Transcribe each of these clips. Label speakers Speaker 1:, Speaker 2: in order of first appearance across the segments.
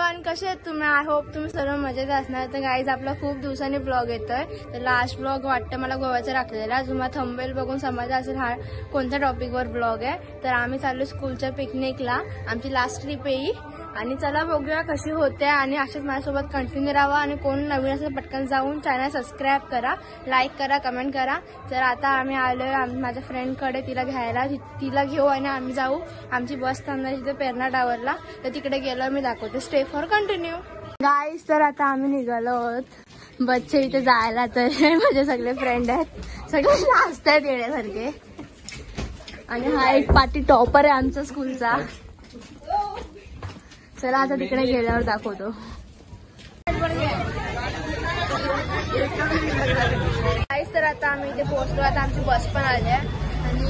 Speaker 1: Everyone, कसे आहेत तुम्ही? आय होप तुम्ही सर्व मजेत असणार. तर गाईज, आपला खूप दिवसांनी ब्लॉग येतोय. तर लास्ट ब्लॉग वाटतं मला गोव्याचा राखलेला. तुम्हाला थंबनेल बघून समजलं असेल हा कोणत्या टॉपिकवर ब्लॉग आहे. तर आम्ही चाललो स्कूलच्या पिकनिकला. आमची लास्ट ट्रिप येई आणि चला बघूया कशी होते. आणि अशाच माझ्यासोबत कंटिन्यू राहा. आणि कोण नवीन असेल पटकन जाऊन चॅनल सबस्क्राईब करा, लाईक करा, कमेंट करा. तर आता आम्ही आलोय माझ्या फ्रेंडकडे तिला घ्यायला. तिला घेऊ आणि आम्ही जाऊ. आमची बस थांबणार तिथे पेरणा टावरला. तर तिकडे गेलो मी दाखवते. Stay for continue guys. तर आता आम्ही निघालो आहोत बसच्या इथे जायला. तर माझे सगळे फ्रेंड आहेत, सगळे लास्ट आहेत येण्यासारखे. आणि हा एक पार्टी टॉपर आहे आमच्या स्कूलचा. चला आता तिकडे गेल्यावर दाखवतो. गाईज, तर आता आम्ही इथे पोहोचलो. आता आमची बस पण आली आहे आणि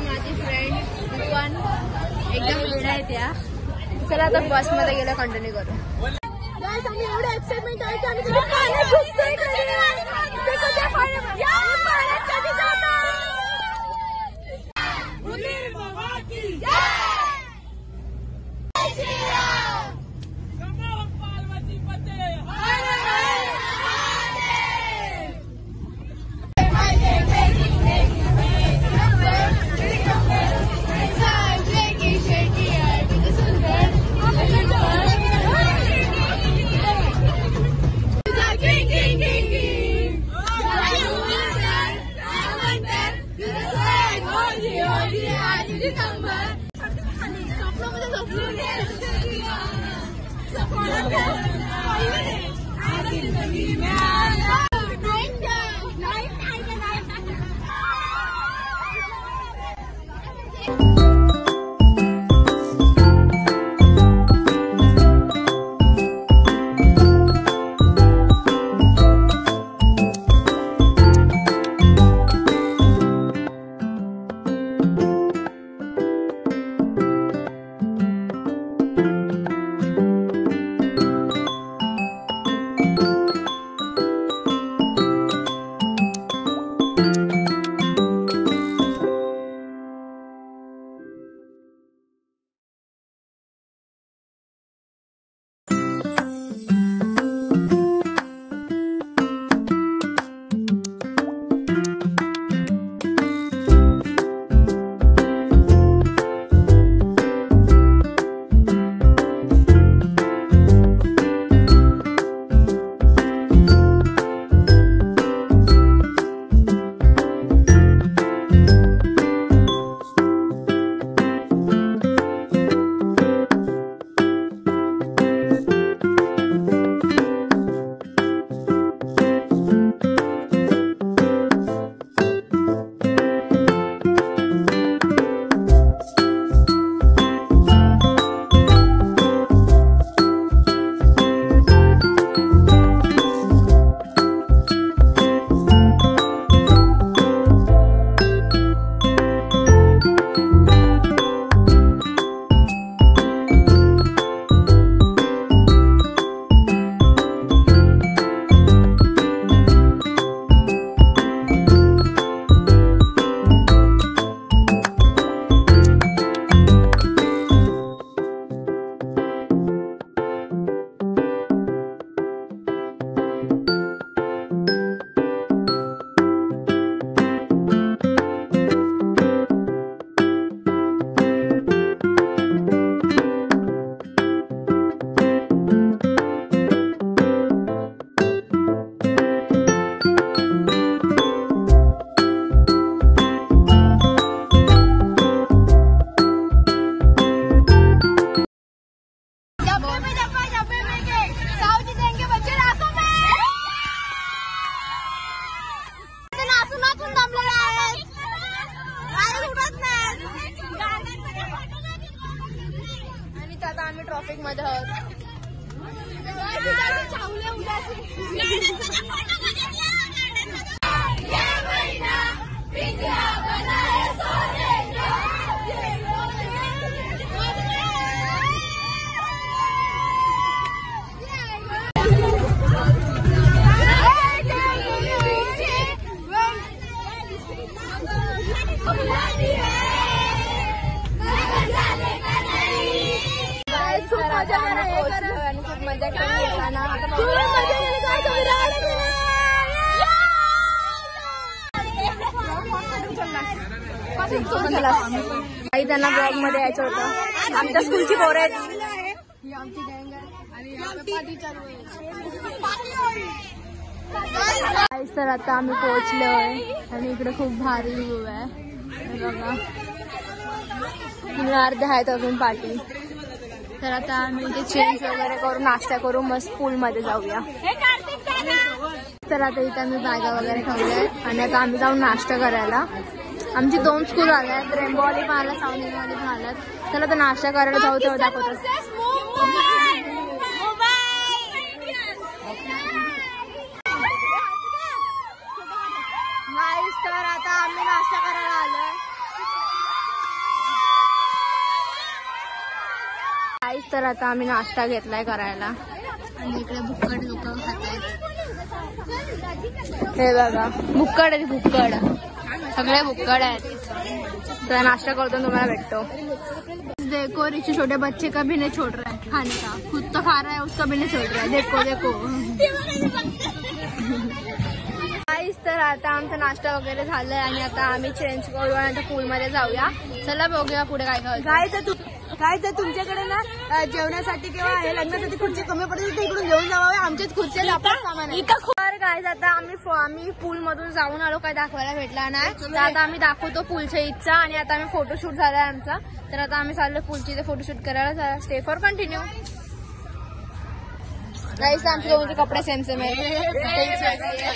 Speaker 1: माझी फ्रेंड पण एकदम वेळ आहे त्या. चला आता बस मध्ये गेलं कंटिन्यू करू. आम्ही एवढं एक्साइटमेंट आहे की आम्ही ट्रॉफिक मध्ये आहोत. मजा घेताना काही त्यांना ब्लॉग मध्ये यायचं होतं. आमच्या स्कूलची पोरं आहेत. ही आमची गँग आहे. तर आता आम्ही पोहोचलोय आणि इकडे खूप भारी व्ह्यू आहे बघा. अर्धे आहेत अजून पाठी. तर आता आम्ही इथे चेंज वगैरे करून नाश्ता करू मस्त पूलमध्ये जाऊया. तर आता इथे आम्ही बॅगा वगैरे ठेवल्या आणि आता आम्ही जाऊन नाश्ता करायला. आमची 2 स्कूल आल्यात, रेनबोवाली पण आल्या, साऊंड इंडियावाली पण आल्यात. चला तर नाश्ता करायला जाऊ तेव्हा दाखवतात. तर आता आम्ही नाश्ता करायला आलोय. तर आता आम्ही नाश्ता घेतलाय करायला आणि इकडे भुक्कड लोक खात आहेत. हे बघा भुक्कड आहे, भुक्कड सगळे भुक्कड आहेत. तर नाश्ता करतो तुम्हाला भेटतो. देखो रिची छोटे बच्चे का भी नहीं छोड़ रहा है खाने का, खुद तो खा रहा है उसका भी नहीं छोड़ रहा है. देखो देखो. तर आता आमचा नाश्ता वगैरे झालाय आणि आता आम्ही चेंज करू आणि आता पूलमध्ये जाऊया. चला बघूया पुढे काय काय तर तुमच्याकडे ना जेवणासाठी किंवा हे लग्नासाठी खुर्ची कमी पडते तर इकडून घेऊन जावे. आमच्याच खुर्च्या सामान काय. आता आम्ही पूल मधून जाऊन आलो, काय दाखवायला भेटला नाही. तर आता आम्ही दाखवतो पूलच्या इथचा आणि आता आम्ही फोटोशूट झालाय आमचा. तर आता आम्ही चाललो पूलची इथे फोटोशूट करायला. Stay for continue. गाईस आमचे दोघांचे कपडे सेम सेम आहे.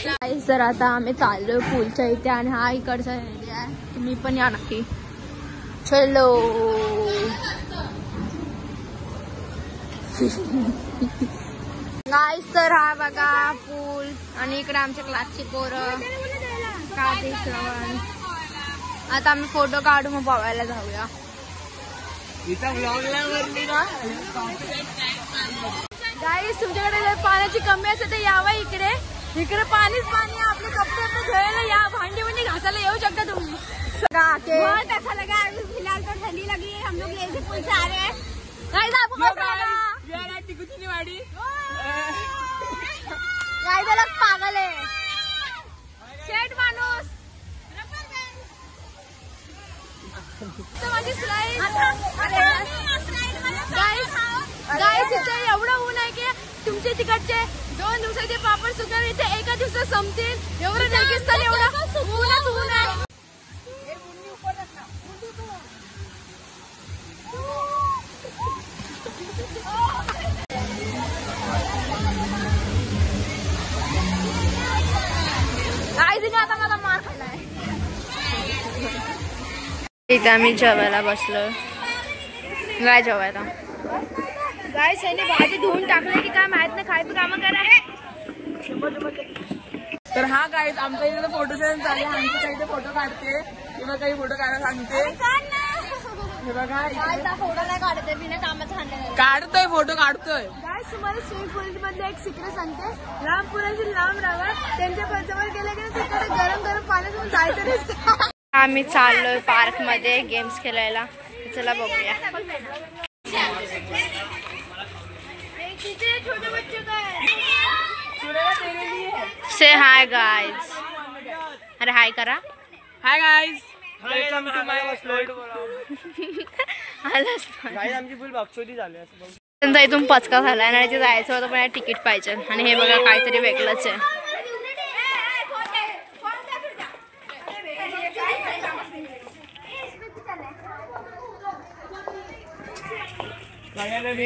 Speaker 1: गाईस तर आता आम्ही चाललोय पूलच्या इथे आणि हा इकडचा एरिया आहे. तुम्ही पण या नक्की. चलो गाईस तर हा बघा पूल आणि इकडे आमच्या क्लासची पोरं कार्तिक श्रवण. आता आम्ही फोटो काढू मग पवायला जाऊया. गाईस तुमच्याकडे जर पाण्याची कमी असेल तर यावा इकडे. इकडे पाणीच पाणी. आपले कपडे धुवायला या, भांडी वंडी घासायला येऊ शकता तुम्ही. बहुत अच्छा लगा. फिलहाल तो ठंडी लगी है, हम लोग ये पूल से आ रहे हैं. गाइस आपको कैसा लगा? टिकुचीवाड़ी गाइस अलग पागल है शेट माणूस. तो माझी स्लाइड. गाइस इथे एवढं ऊन आहे की तुमचे तिकडचे 2 दिवसाचे पापड सुकणार इथे एका दिवसात संपतील. एवढं रेगिस्तान एवढं ऊनच ऊन आहे. आता मला मार खाल्लाय. इथे आम्ही जेवायला बसलो. काय जेवायला गाईस याने भाजी धुवून टाकले की काय माहित नाही. खायचं काम करा.
Speaker 2: तर हा गाईस आमच्या इथे फोटो सेशन चालू आहे. आमच्या काही फोटो काढते किंवा काही फोटो काढायला सांगते. हे बघा
Speaker 1: फोटो नाही काढते बिना कामाचं
Speaker 2: काढतोय फोटो काढतोय.
Speaker 1: गाईस तुम्हाला स्विमिंग पूल मधले एक सिक्रेट सांगते. लांब पुराची लांब राहा. त्यांच्या पंचावर गेलं की तिकडे गरम गरम पाण्यातून जायचं. आम्ही चाललोय पार्क मध्ये गेम्स खेळायला. चला बघूया. छोटे बच्चे से हाय गाइस. अरे हाय करा.
Speaker 2: Hi guys.
Speaker 1: आमची फुल बक्षोदी झाली. त्यांचा इथून पचका झाला आणि ते जायचं होतं पण तिकीट पाहिजे. आणि हे बघा काहीतरी वेगळंच आहे.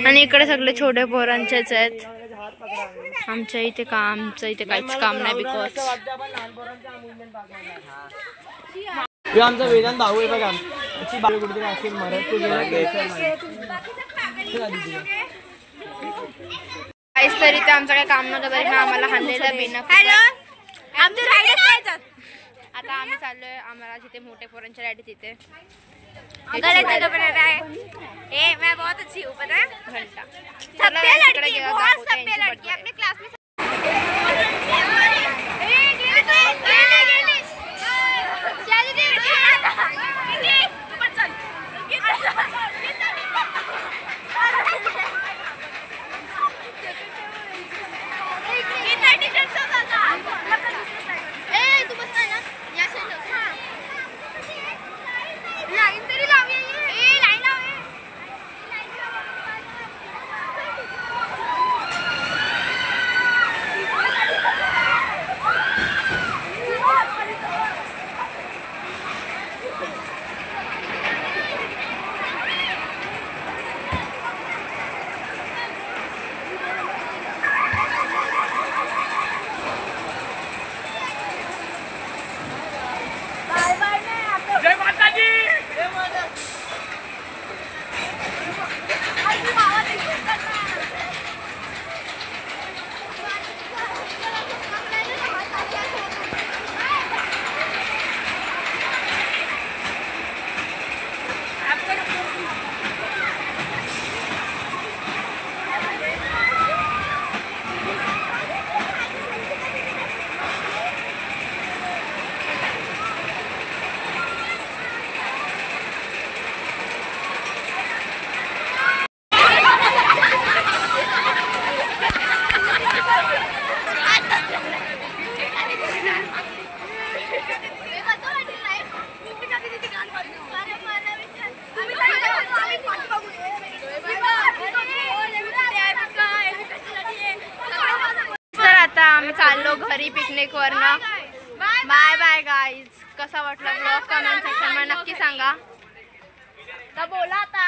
Speaker 1: आणि इकडे सगळे छोटे पोरांचेच आहेत. आमच्या इथे काहीच काम नाही. बिकॉज
Speaker 2: आमचा वेदांत भाऊ आहे बघा. कुठेतरी असेल मरत तो गेला.
Speaker 1: काहीच तरी ते आमचं काही काम नव्हतं तरी आम्हाला हाणलेलं बिना. आता आम्ही चाललोय. आम्हाला जिथे मोठे पोरांच्या राईड तिथे मैं बहुत अच्छी हूँ पता है. घंटा अपने क्लास में चाललो घरी पिकनिक वरनं. Bye bye guys. कसा वाटला ब्लॉग कमेंट सेक्शन मध्ये नक्की सांगा. तर बोला आता.